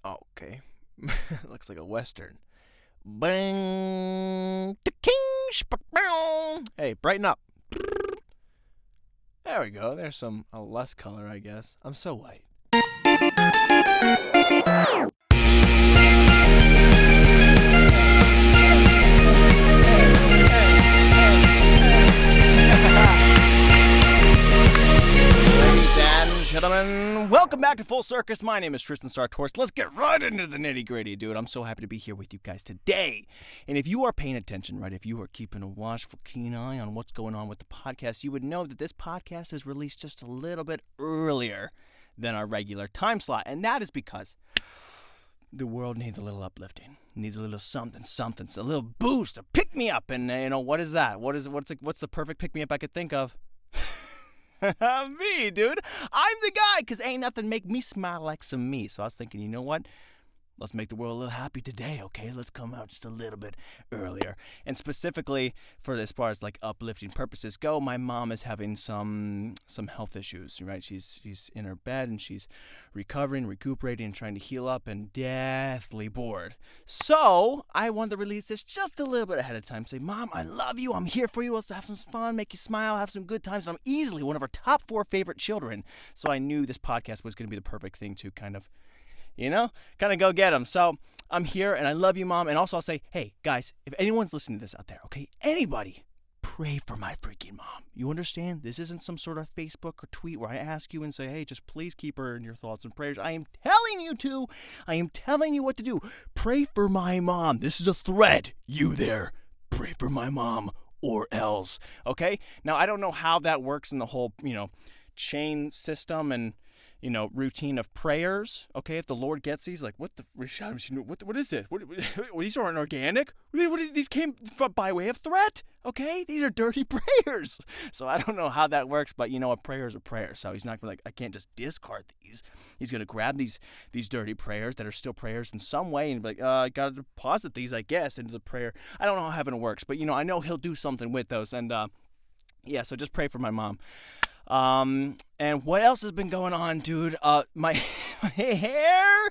Oh, okay. Looks like a Western. Bang! King! Hey, brighten up. There we go. There's some less color, I guess. I'm so white. Ladies and gentlemen, welcome back to Full Circus. My name is Tristan Sartoris. Let's get right into the nitty-gritty, dude. I'm so happy to be here with you guys today. And if you are paying attention, right, if you are keeping a watchful, keen eye on what's going on with the podcast, you would know that this podcast is released just a little bit earlier than our regular time slot. And that is because the world needs a little uplifting. It needs a little something, a little boost, a pick-me-up. And, what is that? What's the perfect pick-me-up I could think of? Me, dude. I'm the guy, because ain't nothing make me smile like some me. So I was thinking, you know what? Let's make the world a little happy today, okay? Let's come out just a little bit earlier. And specifically, for as far as like uplifting purposes go, my mom is having some health issues, right? She's in her bed and she's recuperating, and trying to heal up, and deathly bored. So I wanted to release this just a little bit ahead of time. Say, Mom, I love you. I'm here for you. Let's have some fun, make you smile, have some good times. And I'm easily one of our top 4 favorite children. So I knew this podcast was going to be the perfect thing to kind of go get them. So I'm here, and I love you, Mom. And also I'll say, hey, guys, if anyone's listening to this out there, okay, anybody, pray for my freaking mom. You understand? This isn't some sort of Facebook or tweet where I ask you and say, hey, just please keep her in your thoughts and prayers. I am telling you to. I am telling you what to do. Pray for my mom. This is a threat. You there, pray for my mom or else. Okay? Now, I don't know how that works in the whole, chain system and routine of prayers. Okay, if the Lord gets these, like, what is this? These aren't organic. These came by way of threat. Okay, these are dirty prayers. So I don't know how that works, but a prayer is a prayer. So he's not gonna I can't just discard these. He's gonna grab these dirty prayers that are still prayers in some way and be like, I gotta deposit these, I guess, into the prayer. I don't know how heaven works, but I know he'll do something with those. And so just pray for my mom. And what else has been going on, dude? My hair.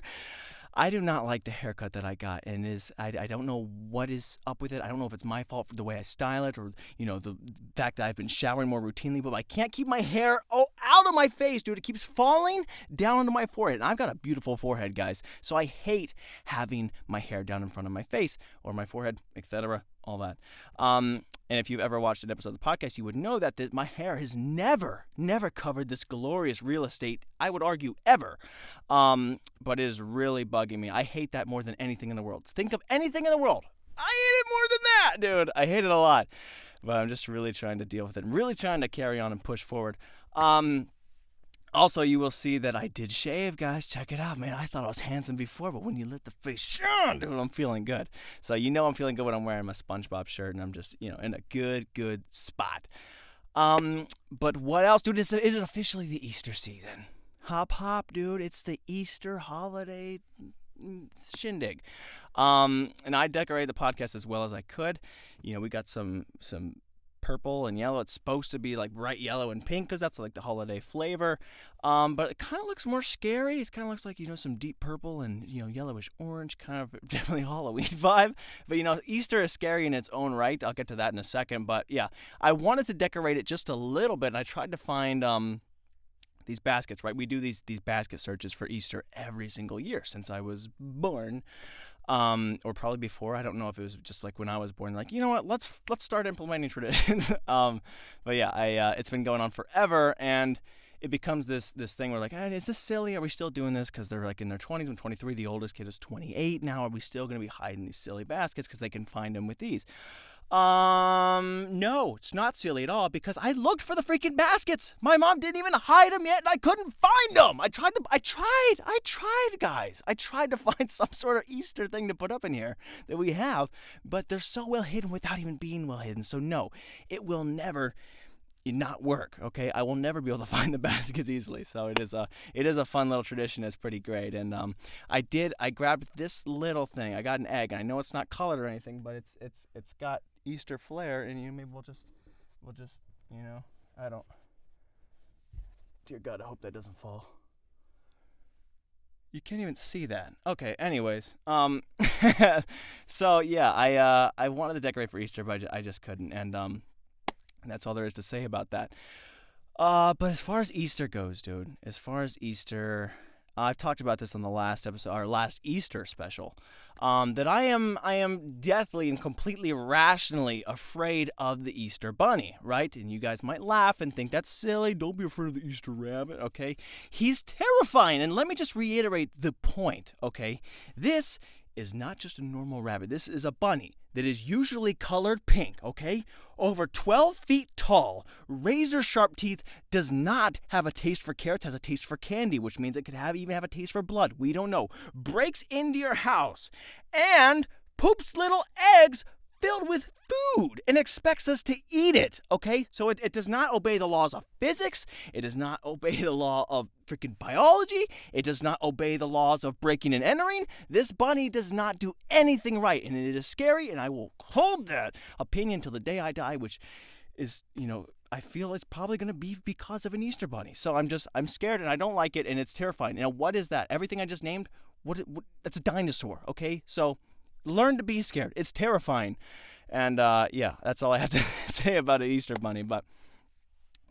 I do not like the haircut that I got, and I don't know what is up with it. I don't know if it's my fault for the way I style it, or the fact that I've been showering more routinely. But I can't keep my hair out of my face, dude. It keeps falling down onto my forehead, and I've got a beautiful forehead, guys. So I hate having my hair down in front of my face or my forehead, etc. All that. And if you've ever watched an episode of the podcast, you would know that my hair has never covered this glorious real estate, I would argue, ever. But it is really bugging me. I hate that more than anything in the world. Think of anything in the world. I hate it more than that, dude. I hate it a lot. But I'm just really trying to deal with it. I'm really trying to carry on and push forward. Also, you will see that I did shave, guys. Check it out, man. I thought I was handsome before, but when you let the face shine, dude, I'm feeling good. So I'm feeling good when I'm wearing my SpongeBob shirt, and I'm just, in a good spot. But what else, dude? It is officially the Easter season. Hop, dude. It's the Easter holiday shindig. And I decorated the podcast as well as I could. We got some purple and yellow. It's supposed to be like bright yellow and pink because that's like the holiday flavor. But it kind of looks more scary. It kind of looks like, some deep purple and, yellowish orange, kind of definitely Halloween vibe. But, Easter is scary in its own right. I'll get to that in a second. But yeah, I wanted to decorate it just a little bit, and I tried to find these baskets, right? We do these basket searches for Easter every single year since I was born. Or probably before. I don't know if it was just like when I was born, like, you know what, let's start implementing traditions. But yeah, it's been going on forever, and it becomes this thing where like, is this silly? Are we still doing this? Because they're like in their 20s. I'm 23. The oldest kid is 28 now. Are we still going to be hiding these silly baskets because they can find them with these? No, it's not silly at all, because I looked for the freaking baskets. My mom didn't even hide them yet, and I couldn't find them. I tried, guys. I tried to find some sort of Easter thing to put up in here that we have, but they're so well hidden without even being well hidden. So no, it will never not work. Okay, I will never be able to find the baskets easily. So it is a fun little tradition. It's pretty great. And I grabbed this little thing. I got an egg. I know it's not colored or anything, but it's got Easter flair, and maybe we'll just I don't. Dear God, I hope that doesn't fall. You can't even see that. Okay, anyways. So yeah, I wanted to decorate for Easter, but I just couldn't, and that's all there is to say about that. But as far as Easter goes, dude, as far as Easter, I've talked about this on the last episode, our last Easter special, that I am deathly and completely rationally afraid of the Easter bunny, right? And you guys might laugh and think that's silly. Don't be afraid of the Easter rabbit, okay? He's terrifying, and let me just reiterate the point, okay? This is not just a normal rabbit. This is a bunny that is usually colored pink, okay? Over 12 feet tall, razor sharp teeth, does not have a taste for carrots, has a taste for candy, which means it could even have a taste for blood. We don't know. Breaks into your house and poops little eggs filled with food and expects us to eat it, okay? So it does not obey the laws of physics. It does not obey the law of freaking biology. It does not obey the laws of breaking and entering. This bunny does not do anything right, and it is scary, and I will hold that opinion till the day I die, which is, I feel it's probably going to be because of an Easter bunny. So I'm scared, and I don't like it, and it's terrifying. Now, what is that? Everything I just named, that's a dinosaur, okay? So learn to be scared. It's terrifying. And yeah, that's all I have to say about an Easter bunny. But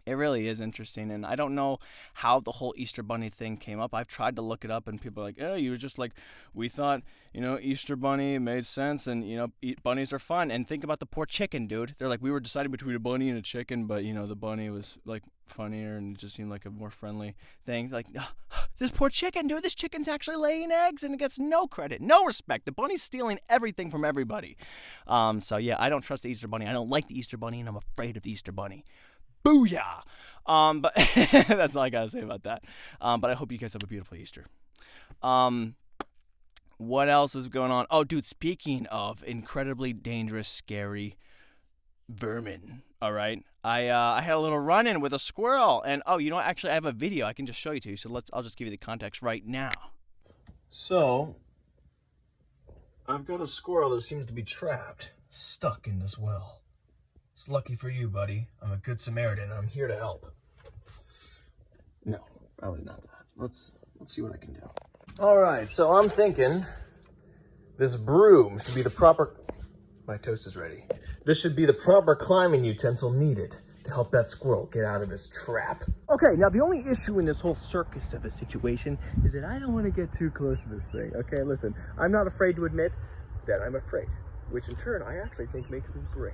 it really is interesting. And I don't know how the whole Easter bunny thing came up. I've tried to look it up, and people are like, oh, you were just like, we thought, Easter bunny made sense, and, bunnies are fun. And think about the poor chicken, dude. They're like, we were deciding between a bunny and a chicken, but, the bunny was, like, funnier, and it just seemed like a more friendly thing. Like, this poor chicken, dude. This chicken's actually laying eggs, and it gets no credit, no respect. The bunny's stealing everything from everybody. So, yeah, I don't trust the Easter bunny. I don't like the Easter bunny, and I'm afraid of the Easter bunny. Booyah! But that's all I gotta say about that. But I hope you guys have a beautiful Easter. What else is going on? Oh, dude, speaking of incredibly dangerous, scary vermin, all right? I had a little run-in with a squirrel, and actually I have a video I can just show you to you, so I'll just give you the context right now. So, I've got a squirrel that seems to be trapped, stuck in this well. It's lucky for you, buddy. I'm a good Samaritan, and I'm here to help. No, probably not that. Let's see what I can do. All right, so I'm thinking this broom should be the proper... My toast is ready. This should be the proper climbing utensil needed to help that squirrel get out of his trap. Okay, now the only issue in this whole circus of a situation is that I don't want to get too close to this thing. Okay, listen, I'm not afraid to admit that I'm afraid, which in turn I actually think makes me brave.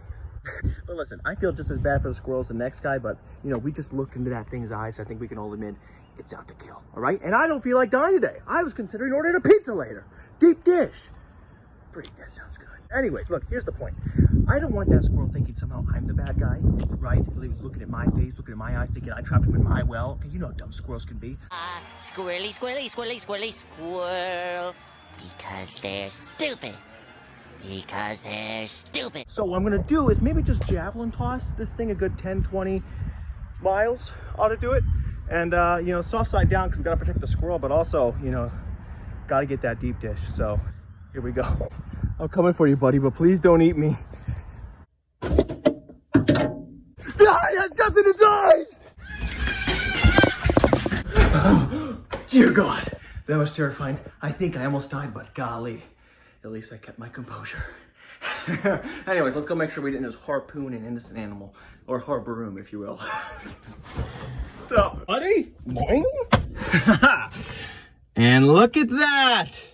But listen, I feel just as bad for the squirrel as the next guy, but, we just looked into that thing's eyes, so I think we can all admit it's out to kill, all right? And I don't feel like dying today. I was considering ordering a pizza later. Deep dish. Freak, that sounds good. Anyways, look, here's the point. I don't want that squirrel thinking somehow I'm the bad guy, right? He was looking at my face, looking at my eyes, thinking I trapped him in my well. Okay, you know how dumb squirrels can be. Squirrely, squirrely, squirrely, squirrely, squirrel. Because they're stupid. Because they're stupid. So what I'm going to do is maybe just javelin toss this thing a good 10, 20 miles ought to do it. And, soft side down because we got to protect the squirrel, but also, got to get that deep dish. So here we go. I'm coming for you, buddy, but please don't eat me. Ah, he has death in his eyes! Dear God, that was terrifying. I think I almost died, but golly. At least I kept my composure. Anyways, let's go make sure we didn't just harpoon an innocent animal. Or harbour if you will. Stop it. Buddy? Boing? And look at that!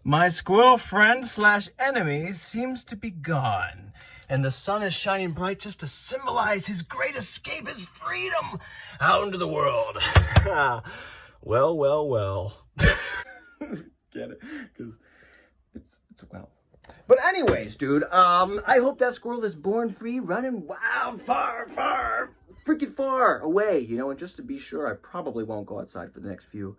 My squirrel friend / enemy seems to be gone. And the sun is shining bright just to symbolize his great escape, his freedom out into the world. Well. Get it? Because it's well. But anyways, dude, I hope that squirrel is born free, running wild, far, freaking far away, and just to be sure, I probably won't go outside for the next few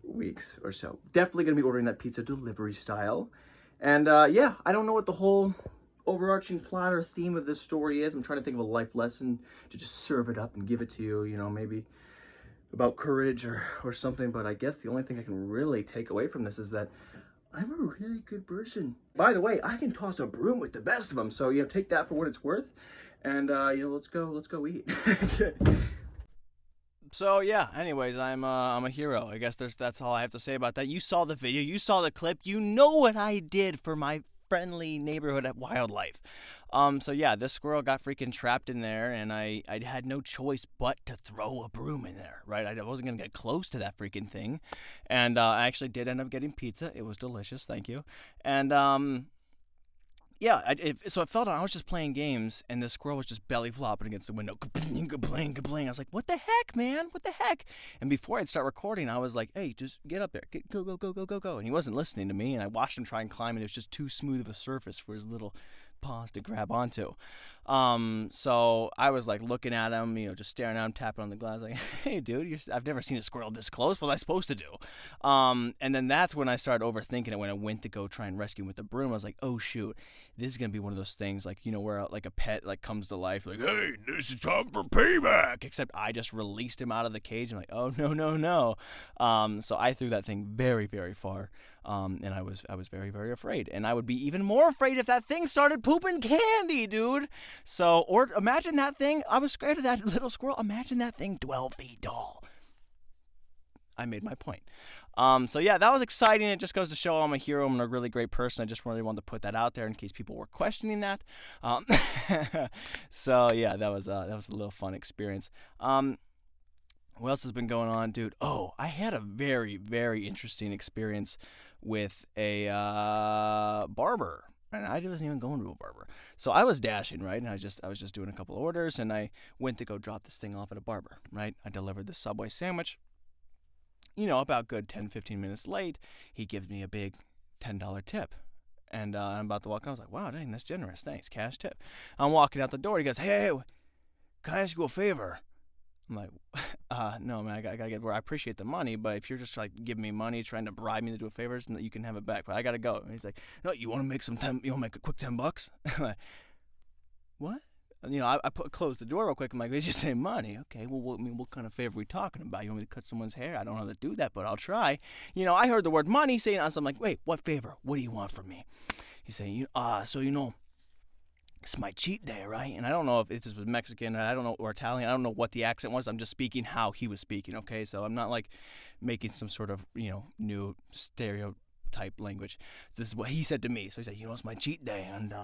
weeks or so. Definitely gonna be ordering that pizza delivery style. And yeah, I don't know what the whole overarching plot or theme of this story is. I'm trying to think of a life lesson to just serve it up and give it to you, maybe about courage or something. But I guess the only thing I can really take away from this is that I'm a really good person. By the way, I can toss a broom with the best of them. So, take that for what it's worth. And, let's go eat. So yeah, anyways, I'm a hero. I guess that's all I have to say about that. You saw the video, you saw the clip, you know what I did for my friendly neighborhood wildlife. So yeah, this squirrel got freaking trapped in there, and I had no choice but to throw a broom in there, right? I wasn't gonna get close to that freaking thing, and I actually did end up getting pizza. It was delicious, thank you. And yeah, so it felt like I was just playing games, and the squirrel was just belly flopping against the window. Kabling, kabling, kabling. I was like, what the heck, man? What the heck? And before I'd start recording, I was like, hey, just get up there. Go, go, go, go, go, go. And he wasn't listening to me, and I watched him try and climb, and it was just too smooth of a surface for his little paws to grab onto. So I was like looking at him, just staring at him, tapping on the glass, like, hey, dude, I've never seen a squirrel this close. What was I supposed to do? And then that's when I started overthinking it. When I went to go try and rescue him with the broom, I was like, oh shoot, this is gonna be one of those things, like, where like a pet like comes to life, like, hey, this is time for payback. Except I just released him out of the cage, and like, oh no, no, no. So I threw that thing very, very far. And I was very, very afraid. And I would be even more afraid if that thing started pooping candy, dude. So, or imagine that thing. I was scared of that little squirrel. Imagine that thing 12 feet tall. I made my point. So yeah, that was exciting. It just goes to show I'm a hero. I'm a really great person. I just really wanted to put that out there in case people were questioning that. So yeah, that was a little fun experience. What else has been going on, dude? Oh, I had a very, very interesting experience with a barber. And I wasn't even going to a barber. So I was dashing, right? And I was just doing a couple orders, and I went to go drop this thing off at a barber, right? I delivered the Subway sandwich. About good 10, 15 minutes late, he gives me a big $10 tip. And I'm about to walk out. I was like, wow, dang, that's generous. Thanks, cash tip. I'm walking out the door. He goes, hey, can I ask you a favor? I'm like, no, man, I gotta get where I appreciate the money, but if you're just like giving me money, trying to bribe me to do a favor, so that you can have it back, but I gotta go. And he's like, no, you want to make a quick $10? I'm like, what? I closed the door real quick. I'm like, they just say money. Okay, well, what kind of favor are we talking about? You want me to cut someone's hair? I don't know how to do that, but I'll try. I heard the word money saying, so I'm like, wait, what favor? What do you want from me? He's saying, it's my cheat day, right? And I don't know if this was Mexican, or Italian. I don't know what the accent was. I'm just speaking how he was speaking, okay? So I'm not like making some sort of, new stereotype language. This is what he said to me. So he said, it's my cheat day, and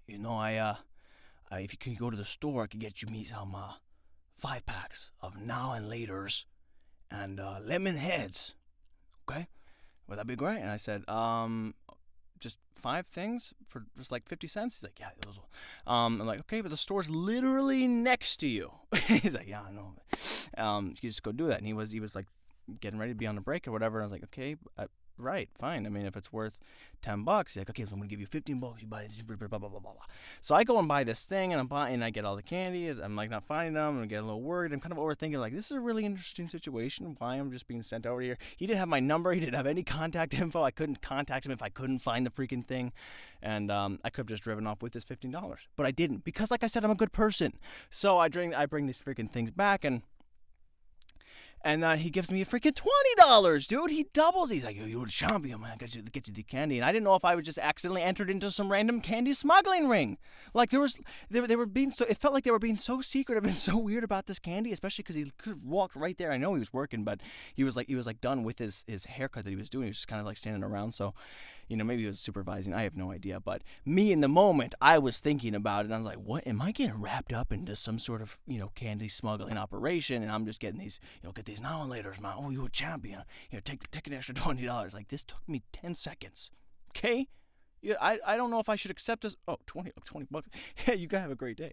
if you can go to the store, I could get me some 5-packs of Now and Laters and lemon heads. Okay? Would that be great? And I said, just 5 things for just like 50 cents? He's like, yeah, those will. I'm like, okay, but the store's literally next to you. He's like, yeah, I know. You just go do that. And he was like getting ready to be on the break or whatever. And I was like, okay, right, fine. I mean, if it's worth $10, he's like, okay, so I'm gonna give you $15. You buy this, blah blah blah blah blah. So I go and buy this thing, and I get all the candy. I'm like not finding them, and I get a little worried. I'm kind of overthinking, like, this is a really interesting situation. Why I'm just being sent over here? He didn't have my number. He didn't have any contact info. I couldn't contact him if I couldn't find the freaking thing, and I could have just driven off with this $15, but I didn't because, like I said, I'm a good person. So I bring these freaking things back, and he gives me a freaking $20, dude. He doubles. He's like, you're a champion, man. I got you to get you the candy. And I didn't know if I was just accidentally entered into some random candy smuggling ring. Like they were being so, it felt like they were being so secretive and so weird about this candy, especially because he could have walked right there. I know he was working, but he was like done with his haircut that he was doing. He was just kind of like standing around. So, maybe he was supervising. I have no idea. But me in the moment, I was thinking about it. And I was like, what? Am I getting wrapped up into some sort of, candy smuggling operation? And I'm just getting these, get these Now and Laters, man. Oh, you're a champion. Here, take an extra $20. Like, this took me 10 seconds. Okay? Yeah, I don't know if I should accept this. Oh, $20. Yeah, you guys have a great day.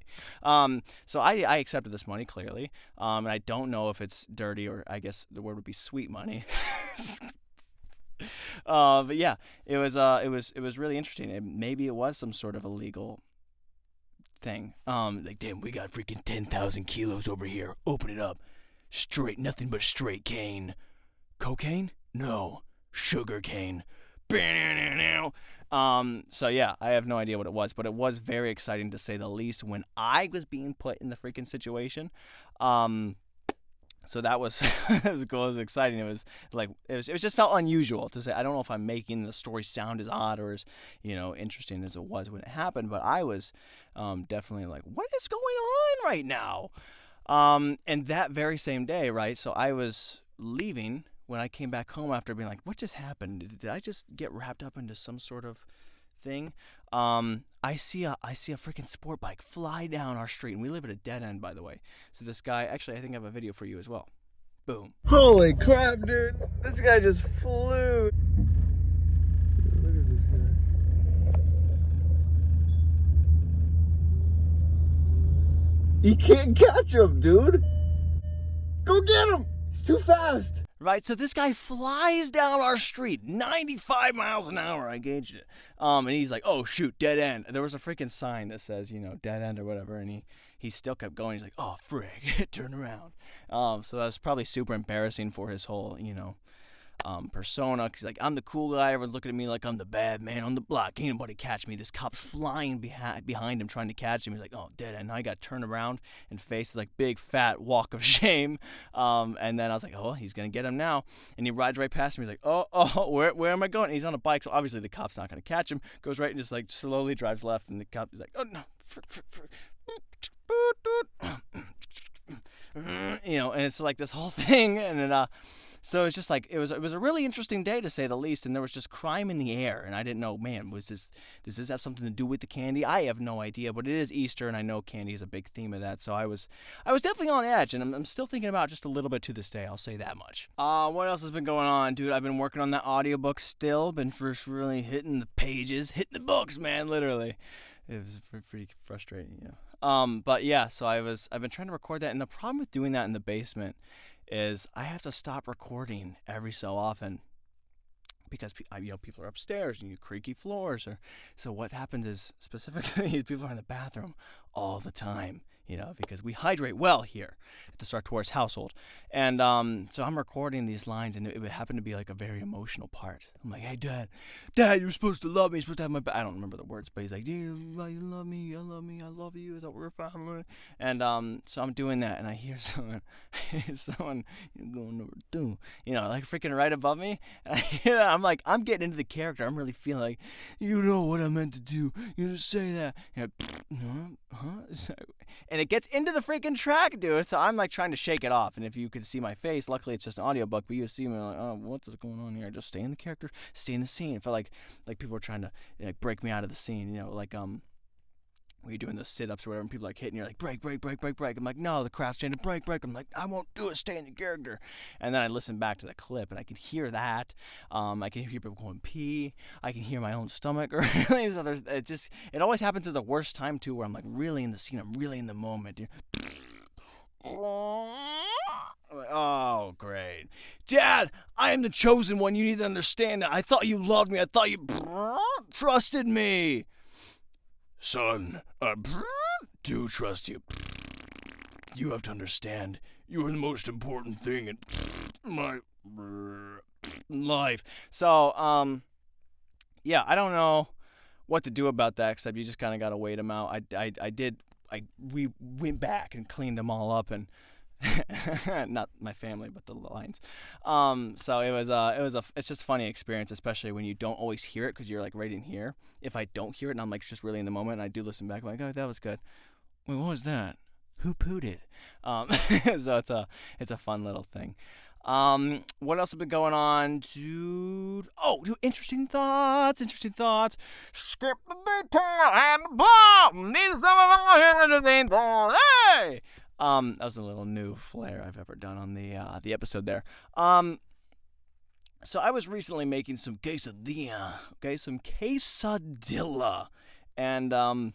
So I accepted this money, clearly. And I don't know if it's dirty, or I guess the word would be sweet money. But yeah, it was really interesting. Maybe it was some sort of illegal thing. Like, damn, we got freaking 10,000 kilos over here. Open it up. Nothing but straight cane. Cocaine? No. Sugar cane. So yeah, I have no idea what it was, but it was very exciting to say the least when I was being put in the freaking situation. So that was as cool, as exciting. It was like it just felt unusual to say. I don't know if I'm making the story sound as odd or as interesting as it was when it happened, but I was definitely like, what is going on right now? And that very same day, right? So I was leaving when I came back home after being like, what just happened? Did I just get wrapped up into some sort of thing? I see a freaking sport bike fly down our street, and we live at a dead end, by the way. So this guy, actually, I think I have a video for you as well. Boom. Holy crap, dude. This guy just flew. Look at this guy. You can't catch him, dude. Go get him. He's too fast. Right, so this guy flies down our street, 95 miles an hour. I gauged it. And he's like, oh, shoot, dead end. There was a freaking sign that says, dead end or whatever. And he still kept going. He's like, oh, frig, turn around. So that was probably super embarrassing for his whole, persona. Because, like, I'm the cool guy. Everyone's looking at me like I'm the bad man on the block. Can't nobody catch me. This cop's flying behind him trying to catch him. He's like, oh, dead end. Now I got to turn around and face like big fat walk of shame. And then I was like, oh, he's going to get him now. And he rides right past me. He's like, oh, where am I going? And he's on a bike, so obviously the cop's not going to catch him. Goes right and just like slowly drives left. And the cop is like, oh, no. And it's like this whole thing. And then, so it's just like it was a really interesting day to say the least, and there was just crime in the air, and I didn't know, man, does this have something to do with the candy? I have no idea, but it is Easter, and I know candy is a big theme of that, so I was definitely on edge, and I'm still thinking about it just a little bit to this day. I'll say that much. What else has been going on, dude? I've been working on that audiobook still. Been just really hitting the pages, hitting the books, man, literally. It was pretty frustrating, But yeah, so I've been trying to record that, and the problem with doing that in the basement is I have to stop recording every so often because people are upstairs and you creaky floors. So what happens is specifically people are in the bathroom all the time, because we hydrate well here at the Sartoris household. And so I'm recording these lines, and it would happen to be like a very emotional part. I'm like, hey, Dad, you're supposed to love me. You're supposed to have my back. I don't remember the words, but he's like, you love me, I love you, I thought we were family. And so I'm doing that, and I hear someone going number 2, like freaking right above me. And I hear that. I'm like, I'm getting into the character. I'm really feeling like, you know what I meant to do. You just say that. And it gets into the freaking track, dude. So I'm like trying to shake it off. And if you could see my face, luckily it's just an audiobook, but you see me like, oh, what's going on here? Just stay in the character, stay in the scene. It felt like people were trying to break me out of the scene, when you're doing those sit-ups or whatever, and people are like hitting, you're like, break. I'm like, no, the crowd's chanting, break. I'm like, I won't do it, stay in the character. And then I listen back to the clip, and I can hear that. I can hear people going pee. I can hear my own stomach. Or it always happens at the worst time, too, where I'm like really in the scene. I'm really in the moment. Oh, great. Dad, I am the chosen one. You need to understand that. I thought you loved me. I thought you trusted me. Son, I do trust you. You have to understand, you are the most important thing in my life. So, yeah, I don't know what to do about that, except you just kind of got to wait them out. We went back and cleaned them all up, and not my family, but the lines. So it's just a funny experience, especially when you don't always hear it because you're like right in here. If I don't hear it and I'm like just really in the moment, and I do listen back, I'm like, oh, that was good. Wait, what was that? Who pooted? So it's a fun little thing. What else has been going on, dude? Oh, dude, interesting thoughts. Skip the detail and the bomb. These are some interesting thoughts. Hey! That was a little new flair I've ever done on the episode there. So I was recently making some quesadilla, some quesadilla, and now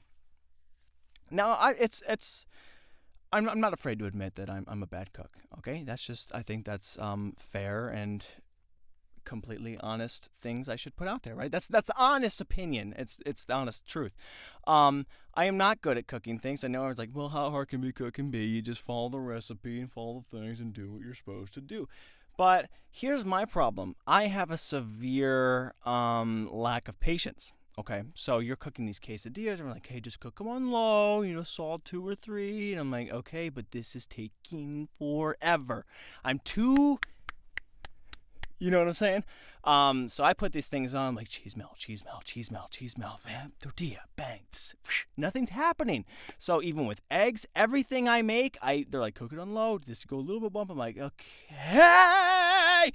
I'm not afraid to admit that I'm a bad cook. Okay, I think that's fair and completely honest things I should put out there, right? That's honest opinion. It's the honest truth. I am not good at cooking things. I know I was like, well, how hard can cooking be? You just follow the recipe and follow the things and do what you're supposed to do. But here's my problem. I have a severe lack of patience. Okay, so you're cooking these quesadillas, and we're like, hey, just cook them on low, salt 2 or 3. And I'm like, okay, but this is taking forever. I'm too You know what I'm saying? So I put these things on, like cheese melt, man, tortilla, bang, nothing's happening. So even with eggs, everything I make, they're like, cook it on low, just go a little bit bump. I'm like, okay,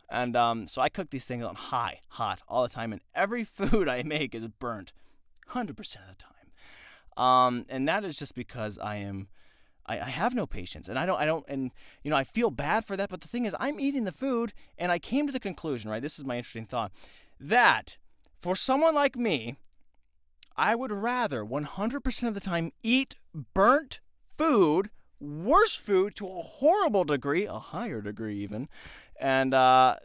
and so I cook these things on high, hot all the time, and every food I make is burnt 100% of the time. And that is just because I have no patience, and I feel bad for that, but the thing is, I'm eating the food, and I came to the conclusion, right, this is my interesting thought, that for someone like me, I would rather 100% of the time eat burnt food, worse food to a horrible degree, a higher degree even, and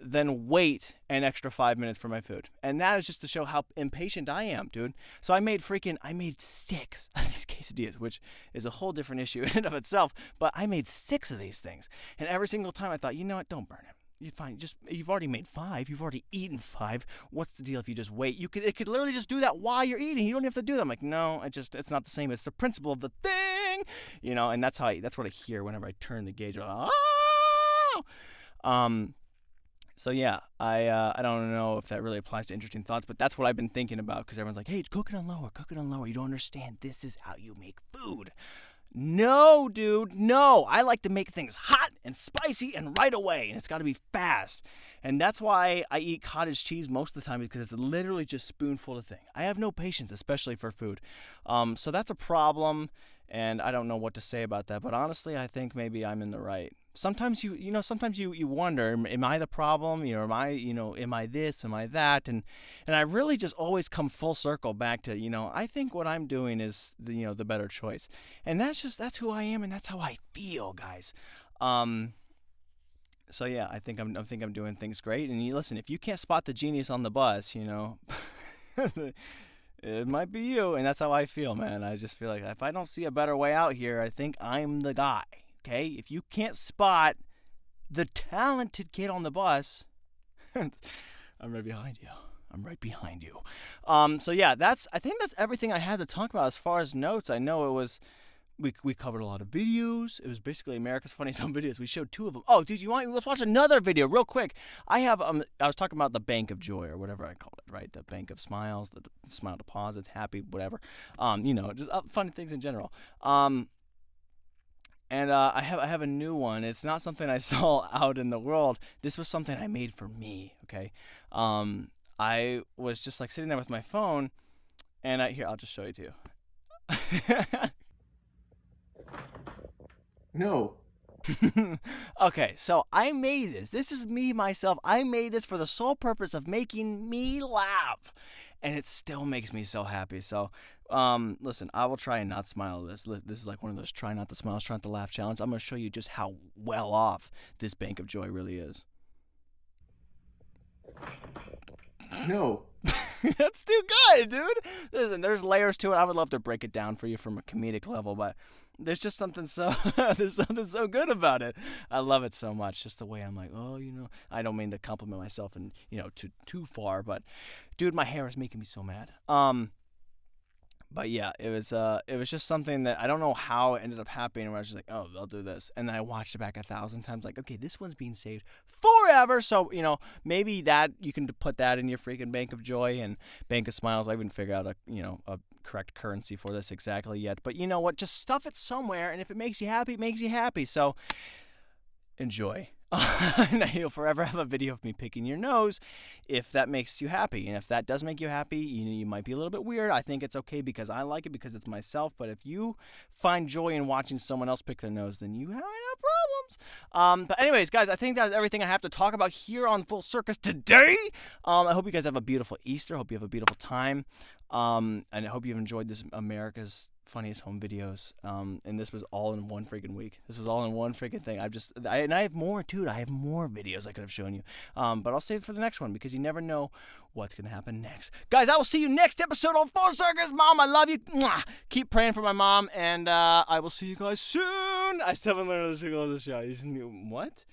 then wait an extra 5 minutes for my food. And that is just to show how impatient I am, dude. So I made 6 of these quesadillas, which is a whole different issue in and of itself, but I made 6 of these things. And every single time I thought, you know what, don't burn it. You're fine. You've already made 5. You've already eaten 5. What's the deal if you just wait? It could literally just do that while you're eating. You don't have to do that. I'm like, no, it's not the same. It's the principle of the thing, and that's what I hear whenever I turn the gauge. So yeah, I don't know if that really applies to interesting thoughts, but that's what I've been thinking about, because everyone's like, hey, cook it on lower. You don't understand. This is how you make food. No, dude, no. I like to make things hot and spicy and right away, and it's got to be fast. And that's why I eat cottage cheese most of the time, because it's literally just spoonful of thing. I have no patience, especially for food. So that's a problem, and I don't know what to say about that. But honestly, I think maybe I'm in the right. Sometimes you wonder, am I the problem? Am I this? Am I that? And I really just always come full circle back to, I think what I'm doing is the better choice. And that's who I am, and that's how I feel, guys. So yeah, I think I'm doing things great. And listen, if you can't spot the genius on the bus, it might be you, and that's how I feel, man. I just feel like if I don't see a better way out here, I think I'm the guy. Okay, if you can't spot the talented kid on the bus, I'm right behind you. So yeah, I think that's everything I had to talk about as far as notes. I know it was, we covered a lot of videos. It was basically America's Funniest Home Videos. We showed 2 of them. Oh, dude, let's watch another video real quick. I was talking about the Bank of Joy, or whatever I called it, right? The Bank of Smiles, the Smile Deposits, Happy, whatever. Just funny things in general. And I have a new one. It's not something I saw out in the world. This was something I made for me, okay? I was just like sitting there with my phone, and I'll just show you to you. No. Okay, so I made this. This is me, myself. I made this for the sole purpose of making me laugh. And it still makes me so happy. So, listen, I will try and not smile at this. This is like one of those try not to smile, try not to laugh challenge. I'm going to show you just how well off this Bank of Joy really is. No. That's too good, dude. Listen, there's layers to it. I would love to break it down for you from a comedic level, but there's just something so good about it. I love it so much. Just the way I'm like, I don't mean to compliment myself and too far, but dude, my hair is making me so mad. But yeah, it was just something that I don't know how it ended up happening, where I was just like, oh, I'll do this. And then I watched it back 1,000 times, like, okay, this one's being saved forever. So, maybe that you can put that in your freaking Bank of Joy and Bank of Smiles. I haven't figured out a correct currency for this exactly yet. But you know what? Just stuff it somewhere, and if it makes you happy, it makes you happy. So enjoy. And you'll forever have a video of me picking your nose if that makes you happy. And if that does make you happy, you might be a little bit weird. I think it's okay because I like it, because it's myself. But if you find joy in watching someone else pick their nose, then you have problems. But anyways, guys, I think that's everything I have to talk about here on Full Circus today. I hope you guys have a beautiful Easter. I hope you have a beautiful time. And I hope you've enjoyed this America's Funniest Home Videos. And this was all in one freaking week. This was all in one freaking thing. I have more, dude. I have more videos I could have shown you. But I'll save it for the next one, because you never know what's going to happen next. Guys, I will see you next episode on Full Circus. Mom, I love you. Mwah. Keep praying for my mom, and I will see you guys soon. I still haven't learned how to go on the show. What?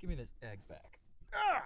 Give me this egg back. Ah!